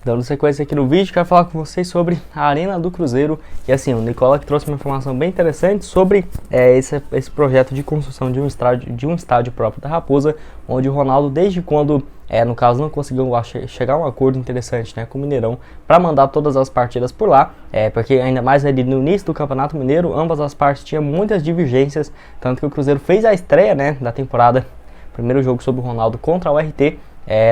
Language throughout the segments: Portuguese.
Dando sequência aqui no vídeo, quero falar com vocês sobre a Arena do Cruzeiro. E assim, o Nicola que trouxe uma informação bem interessante sobre esse projeto de construção de um estádio próprio da Raposa, onde o Ronaldo, desde quando, no caso, não conseguiu chegar a um acordo interessante, né, com o Mineirão, para mandar todas as partidas por lá, porque ainda mais ali no início do Campeonato Mineiro, ambas as partes tinham muitas divergências, tanto que o Cruzeiro fez a estreia, né, da temporada, primeiro jogo sobre o Ronaldo contra o RT,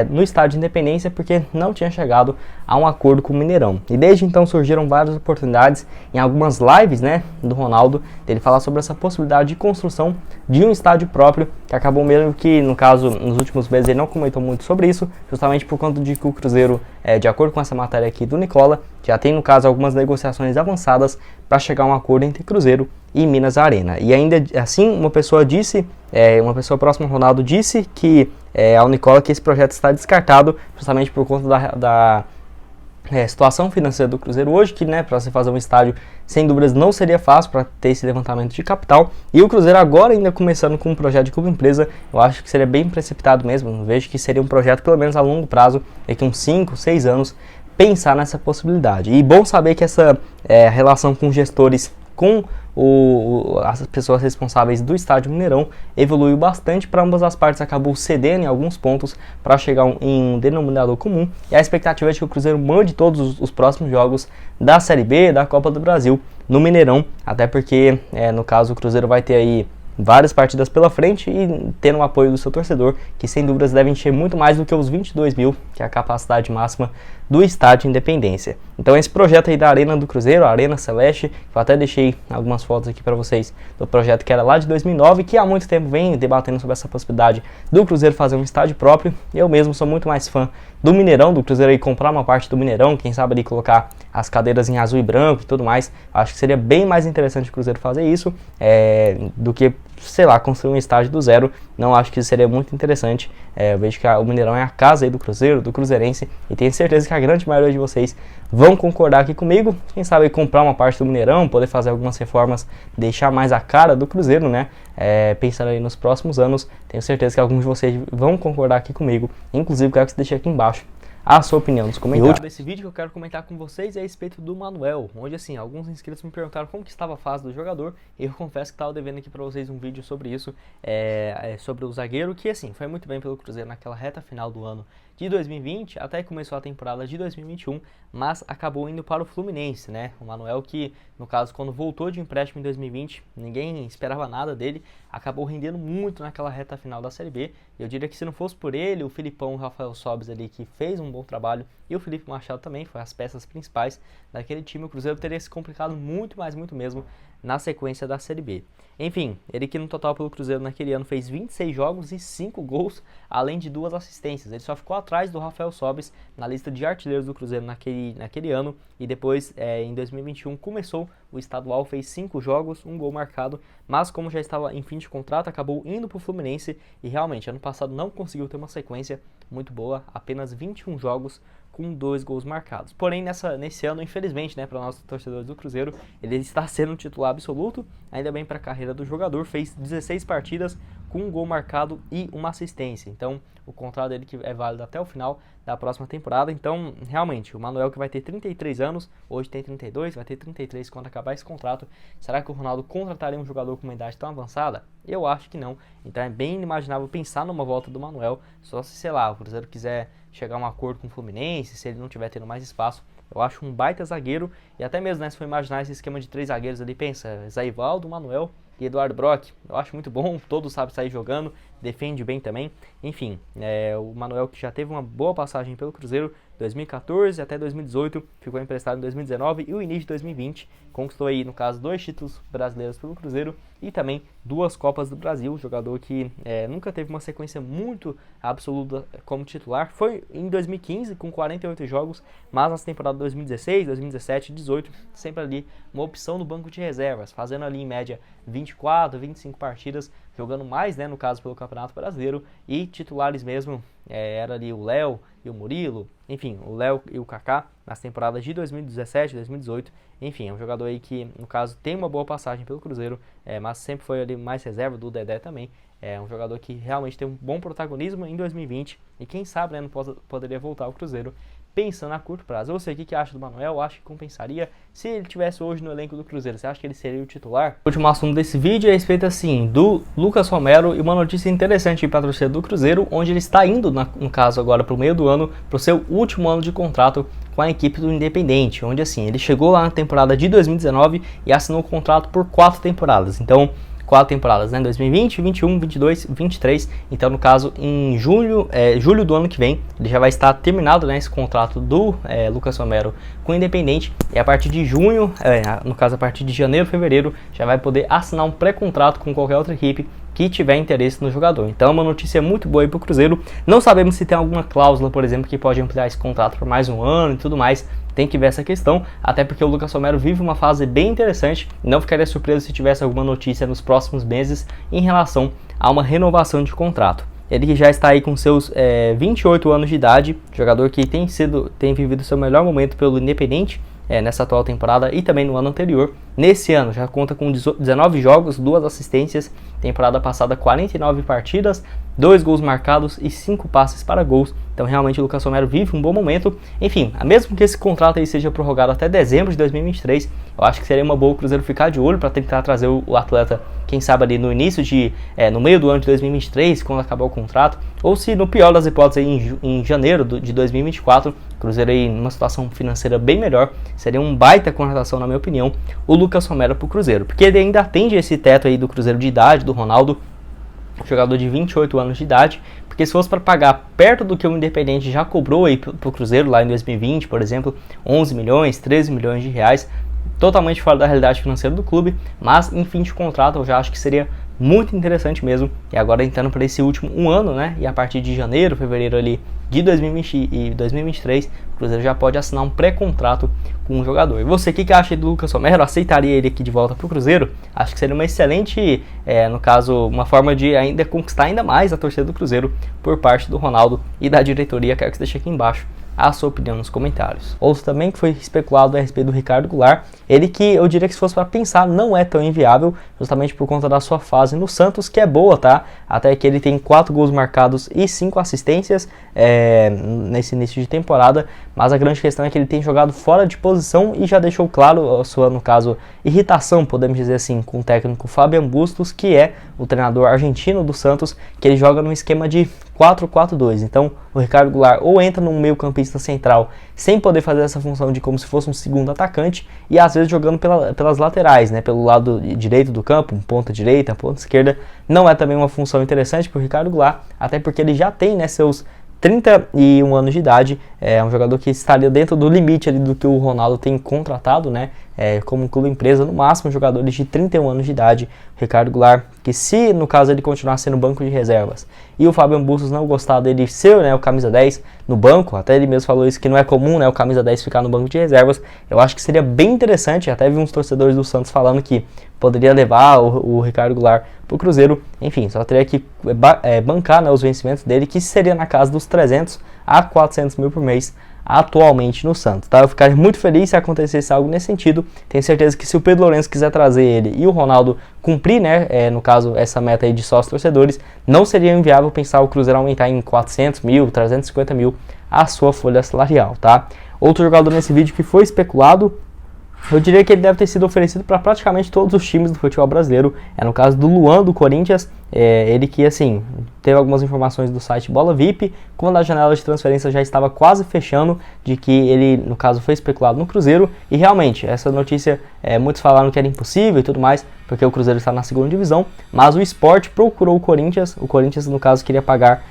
no estádio de Independência, porque não tinha chegado a um acordo com o Mineirão. E desde então surgiram várias oportunidades em algumas lives, né, do Ronaldo, dele falar sobre essa possibilidade de construção de um estádio próprio, que acabou mesmo que, no caso, nos últimos meses ele não comentou muito sobre isso, justamente por conta de que o Cruzeiro, de acordo com essa matéria aqui do Nicola, já tem, no caso, algumas negociações avançadas para chegar a um acordo entre Cruzeiro e Minas Arena. E ainda assim, uma pessoa próxima ao Ronaldo disse que ao Nicola que esse projeto está descartado justamente por conta da situação financeira do Cruzeiro hoje, que, né, para você fazer um estádio, sem dúvidas não seria fácil para ter esse levantamento de capital, e o Cruzeiro agora ainda começando com um projeto de clube empresa, eu acho que seria bem precipitado mesmo. Eu vejo que seria um projeto pelo menos a longo prazo, daqui uns 5, 6 anos, pensar nessa possibilidade. E bom saber que essa relação com gestores, com as pessoas responsáveis do estádio Mineirão, evoluiu bastante para ambas as partes, acabou cedendo em alguns pontos para chegar em um denominador comum, e a expectativa é de que o Cruzeiro mande todos os próximos jogos da Série B, da Copa do Brasil, no Mineirão, até porque, no caso, o Cruzeiro vai ter aí várias partidas pela frente e tendo o apoio do seu torcedor, que sem dúvidas deve encher muito mais do que os 22 mil, que é a capacidade máxima do estádio Independência. Então esse projeto aí da Arena do Cruzeiro, a Arena Celeste, eu até deixei algumas fotos aqui para vocês do projeto que era lá de 2009, que há muito tempo vem debatendo sobre essa possibilidade do Cruzeiro fazer um estádio próprio. Eu mesmo sou muito mais fã do Mineirão, do Cruzeiro aí comprar uma parte do Mineirão, quem sabe ali colocar as cadeiras em azul e branco e tudo mais. Acho que seria bem mais interessante o Cruzeiro fazer isso do que, sei lá, construir um estádio do zero. Não acho que isso seria muito interessante. Eu vejo que o Mineirão é a casa aí do Cruzeiro, do Cruzeirense, e tenho certeza que a grande maioria de vocês vão concordar aqui comigo. Quem sabe aí comprar uma parte do Mineirão, poder fazer algumas reformas, deixar mais a cara do Cruzeiro, né? Pensando aí nos próximos anos, tenho certeza que alguns de vocês vão concordar aqui comigo. Inclusive, quero que você deixe aqui embaixo a sua opinião nos comentários. Desse vídeo que eu quero comentar com vocês é a respeito do Manuel, onde assim, alguns inscritos me perguntaram como que estava a fase do jogador, e eu confesso que estava devendo aqui para vocês um vídeo sobre isso, sobre o zagueiro, que assim, foi muito bem pelo Cruzeiro naquela reta final do ano de 2020, até que começou a temporada de 2021, mas acabou indo para o Fluminense, né? O Manuel que, no caso, quando voltou de empréstimo em 2020, ninguém esperava nada dele, acabou rendendo muito naquela reta final da Série B. Eu diria que se não fosse por ele, o Filipão e o Rafael Sobis ali, que fez um bom trabalho, e o Felipe Machado também, foi as peças principais daquele time, o Cruzeiro teria se complicado muito, mas muito mesmo, na sequência da Série B. Enfim, ele que no total pelo Cruzeiro naquele ano fez 26 jogos e 5 gols, além de 2 assistências. Ele só ficou atrás do Rafael Sobis na lista de artilheiros do Cruzeiro naquele ano, e depois em 2021 começou o estadual, fez 5 jogos, 1 gol marcado, mas como já estava em fim de contrato, acabou indo para o Fluminense, e realmente ano passado não conseguiu ter uma sequência muito boa, apenas 21 jogos com 2 gols marcados. Porém, nesse ano, infelizmente, né, para nossos torcedores do Cruzeiro, ele está sendo um titular absoluto, ainda bem para a carreira do jogador, fez 16 partidas com 1 gol marcado e 1 assistência. Então, o contrato dele que é válido até o final da próxima temporada. Então, realmente, o Manuel que vai ter 33 anos, hoje tem 32, vai ter 33 quando acabar esse contrato. Será que o Ronaldo contrataria um jogador com uma idade tão avançada? Eu acho que não. Então, é bem inimaginável pensar numa volta do Manuel, só se, sei lá, o Cruzeiro quiser chegar a um acordo com o Fluminense, se ele não tiver tendo mais espaço. Eu acho um baita zagueiro, e até mesmo, né, se for imaginar esse esquema de 3 zagueiros ali, pensa, Zaivaldo, Manuel e Eduardo Brock, eu acho muito bom, todos sabem sair jogando, defende bem também. Enfim, o Manuel que já teve uma boa passagem pelo Cruzeiro, 2014 até 2018, ficou emprestado em 2019 e o início de 2020, conquistou aí, no caso, 2 títulos brasileiros pelo Cruzeiro e também 2 Copas do Brasil, jogador que nunca teve uma sequência muito absoluta como titular, foi em 2015 com 48 jogos, mas nas temporadas 2016, 2017 e 2018, sempre ali uma opção no banco de reservas, fazendo ali em média 24, 25 partidas, jogando mais, né, no caso pelo Campeonato Brasileiro, e titulares mesmo, era ali o Léo e o Murilo, enfim, o Léo e o Kaká nas temporadas de 2017, 2018, enfim, é um jogador aí que, no caso, tem uma boa passagem pelo Cruzeiro, mas sempre foi ali mais reserva do Dedé também, é um jogador que realmente tem um bom protagonismo em 2020, e quem sabe, né, não poderia voltar ao Cruzeiro pensando a curto prazo. Você, o que acha do Manuel? Acha que compensaria? Se ele tivesse hoje no elenco do Cruzeiro, você acha que ele seria o titular? O último assunto desse vídeo é a respeito, assim, do Lucas Romero e uma notícia interessante para a torcida do Cruzeiro, onde ele está indo, no caso agora, para o meio do ano, para o seu último ano de contrato com a equipe do Independente, onde, assim, ele chegou lá na temporada de 2019 e assinou o contrato por 4 temporadas. Então, 4 temporadas, né? 2020, 21, 22, 23. Então, no caso, em julho do ano que vem, ele já vai estar terminado, né, esse contrato do Lucas Romero com o Independente. E a partir de junho, no caso, a partir de janeiro, fevereiro, já vai poder assinar um pré-contrato com qualquer outra equipe que tiver interesse no jogador. Então, é uma notícia muito boa aí para o Cruzeiro. Não sabemos se tem alguma cláusula, por exemplo, que pode ampliar esse contrato por mais um ano e tudo mais. Tem que ver essa questão, até porque o Lucas Romero vive uma fase bem interessante. Não ficaria surpreso se tivesse alguma notícia nos próximos meses em relação a uma renovação de contrato. Ele que já está aí com seus 28 anos de idade, jogador que tem vivido seu melhor momento pelo Independente nessa atual temporada e também no ano anterior. Nesse ano já conta com 19 jogos, 2 assistências, temporada passada 49 partidas, 2 gols marcados e 5 passes para gols. Então realmente o Lucas Romero vive um bom momento. Enfim, mesmo que esse contrato aí seja prorrogado até dezembro de 2023, eu acho que seria uma boa o Cruzeiro ficar de olho para tentar trazer o atleta, quem sabe ali no início no meio do ano de 2023, quando acabar o contrato, ou se no pior das hipóteses aí, em janeiro de 2024, o Cruzeiro aí numa situação financeira bem melhor, seria um baita contratação na minha opinião, o Lucas Romero para o Cruzeiro, porque ele ainda atende esse teto aí do Cruzeiro de idade, do Ronaldo, jogador de 28 anos de idade, porque se fosse para pagar perto do que o Independente já cobrou aí pro Cruzeiro lá em 2020, por exemplo, 11 milhões, 13 milhões de reais, totalmente fora da realidade financeira do clube, mas em fim de contrato eu já acho que seria muito interessante mesmo. E agora entrando para esse último um ano, né, e a partir de janeiro, fevereiro ali de 2020 e 2023, o Cruzeiro já pode assinar um pré-contrato com o jogador. E você, o que acha do Lucas Romero? Aceitaria ele aqui de volta para o Cruzeiro? Acho que seria uma excelente, no caso, uma forma de ainda conquistar ainda mais a torcida do Cruzeiro por parte do Ronaldo e da diretoria. Quero que você deixe aqui embaixo a sua opinião nos comentários. Ouço também que foi especulado a respeito do Ricardo Goulart, ele que eu diria que se fosse para pensar não é tão inviável, justamente por conta da sua fase no Santos, que é boa, tá? Até que ele tem 4 gols marcados e 5 assistências nesse início de temporada, mas a grande questão é que ele tem jogado fora de posição e já deixou claro a sua, no caso, irritação, podemos dizer assim, com o técnico Fabian Bustos, que é o treinador argentino do Santos, que ele joga num esquema de 4-4-2. Então, o Ricardo Goulart ou entra no meio-campista central sem poder fazer essa função de como se fosse um segundo atacante e às vezes jogando pelas laterais, né, pelo lado direito do campo, ponta direita, ponta esquerda. Não é também uma função interessante para o Ricardo Goulart, até porque ele já tem, né, seus 31 anos de idade, é um jogador que estaria dentro do limite ali do que o Ronaldo tem contratado, né, como clube empresa, no máximo jogadores de 31 anos de idade. Ricardo Goulart, que se no caso ele continuar sendo banco de reservas e o Fabian Bustos não gostar dele ser, né, o camisa 10 no banco, até ele mesmo falou isso, que não é comum, né, o camisa 10 ficar no banco de reservas, eu acho que seria bem interessante. Até vi uns torcedores do Santos falando que poderia levar o Ricardo Goulart para o Cruzeiro. Enfim, só teria que bancar, né, os vencimentos dele, que seria na casa dos 300 a 400 mil por mês atualmente no Santos, tá? Eu ficaria muito feliz se acontecesse algo nesse sentido. Tenho certeza que se o Pedro Lourenço quiser trazer ele e o Ronaldo cumprir, né, no caso, essa meta aí de sócios torcedores, não seria inviável pensar o Cruzeiro aumentar em 400 mil, 350 mil a sua folha salarial, tá? Outro jogador nesse vídeo que foi especulado, eu diria que ele deve ter sido oferecido para praticamente todos os times do futebol brasileiro. No caso do Luan, do Corinthians, ele que, assim, teve algumas informações do site Bola VIP, quando a janela de transferência já estava quase fechando, de que ele, no caso, foi especulado no Cruzeiro. E realmente, essa notícia, muitos falaram que era impossível e tudo mais, porque o Cruzeiro está na segunda divisão, mas o Sport procurou o Corinthians, no caso, queria pagar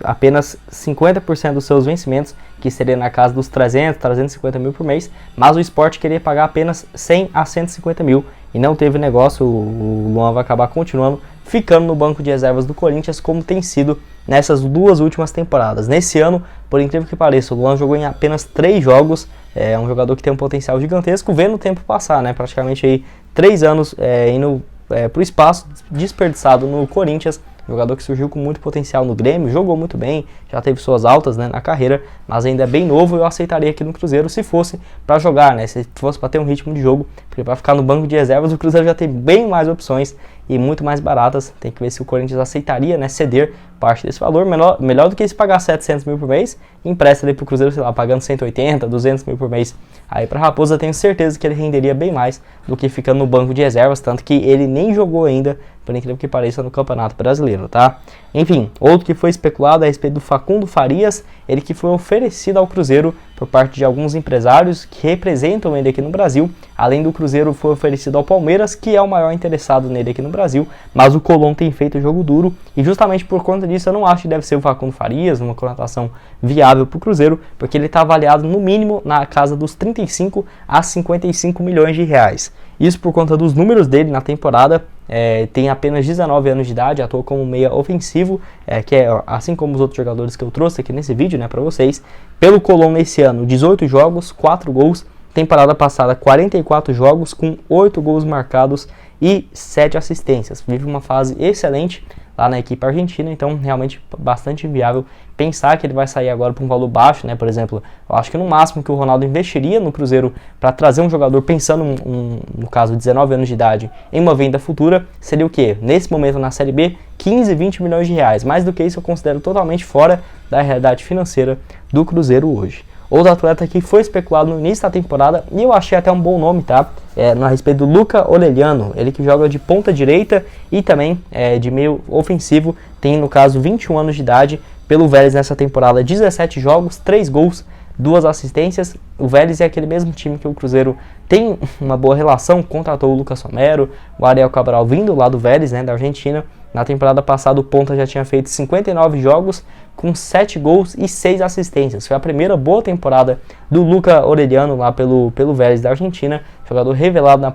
apenas 50% dos seus vencimentos, que seria na casa dos 300, 350 mil por mês, mas o Sport queria pagar apenas 100 a 150 mil, e não teve negócio. O Luan vai acabar continuando ficando no banco de reservas do Corinthians, como tem sido nessas 2 últimas temporadas. Nesse ano, por incrível que pareça, o Luan jogou em apenas 3 jogos, é um jogador que tem um potencial gigantesco, vendo o tempo passar, né, praticamente aí 3 anos indo para o espaço, desperdiçado no Corinthians. Jogador que surgiu com muito potencial no Grêmio, jogou muito bem, já teve suas altas, né, na carreira, mas ainda é bem novo. Eu aceitaria aqui no Cruzeiro se fosse para jogar, né, se fosse para ter um ritmo de jogo, porque para ficar no banco de reservas o Cruzeiro já tem bem mais opções e muito mais baratas. Tem que ver se o Corinthians aceitaria, né, ceder parte desse valor, melhor do que se pagar 700 mil por mês, empresta ele pro Cruzeiro, sei lá, pagando 180, 200 mil por mês. Aí pra Raposa, tenho certeza que ele renderia bem mais do que ficando no banco de reservas, tanto que ele nem jogou ainda, por incrível que pareça, no Campeonato Brasileiro, tá? Enfim, outro que foi especulado é a respeito do Facundo Farias, ele que foi oferecido ao Cruzeiro por parte de alguns empresários que representam ele aqui no Brasil. Além do Cruzeiro, foi oferecido ao Palmeiras, que é o maior interessado nele aqui no Brasil, mas o Colón tem feito jogo duro, e justamente por conta disso eu não acho que deve ser o Facundo Farias, uma contratação viável para o Cruzeiro, porque ele está avaliado no mínimo na casa dos 35 a 55 milhões de reais. Isso por conta dos números dele na temporada. Tem apenas 19 anos de idade, atua como meia ofensivo, que é assim como os outros jogadores que eu trouxe aqui nesse vídeo, né, para vocês. Pelo Colón nesse ano, 18 jogos, 4 gols. Temporada passada, 44 jogos com 8 gols marcados e 7 assistências. Vive uma fase excelente lá na equipe argentina, então realmente bastante inviável pensar que ele vai sair agora por um valor baixo, né? Por exemplo, eu acho que no máximo que o Ronaldo investiria no Cruzeiro para trazer um jogador pensando no caso 19 anos de idade em uma venda futura, seria o quê? Nesse momento na Série B, 15, 20 milhões de reais. Mais do que isso eu considero totalmente fora da realidade financeira do Cruzeiro hoje. Outro atleta que foi especulado no início da temporada, e eu achei até um bom nome, tá? A respeito do Luca Orellano, ele que joga de ponta direita e também de meio ofensivo, tem no caso 21 anos de idade, pelo Vélez nessa temporada, 17 jogos, 3 gols, 2 assistências. O Vélez é aquele mesmo time que o Cruzeiro tem uma boa relação, contratou o Lucas Romero, o Ariel Cabral vindo lá do Vélez, né, da Argentina. Na temporada passada o ponta já tinha feito 59 jogos, com 7 gols e 6 assistências. Foi a primeira boa temporada do Luca Orellano lá pelo Vélez da Argentina, jogador revelado na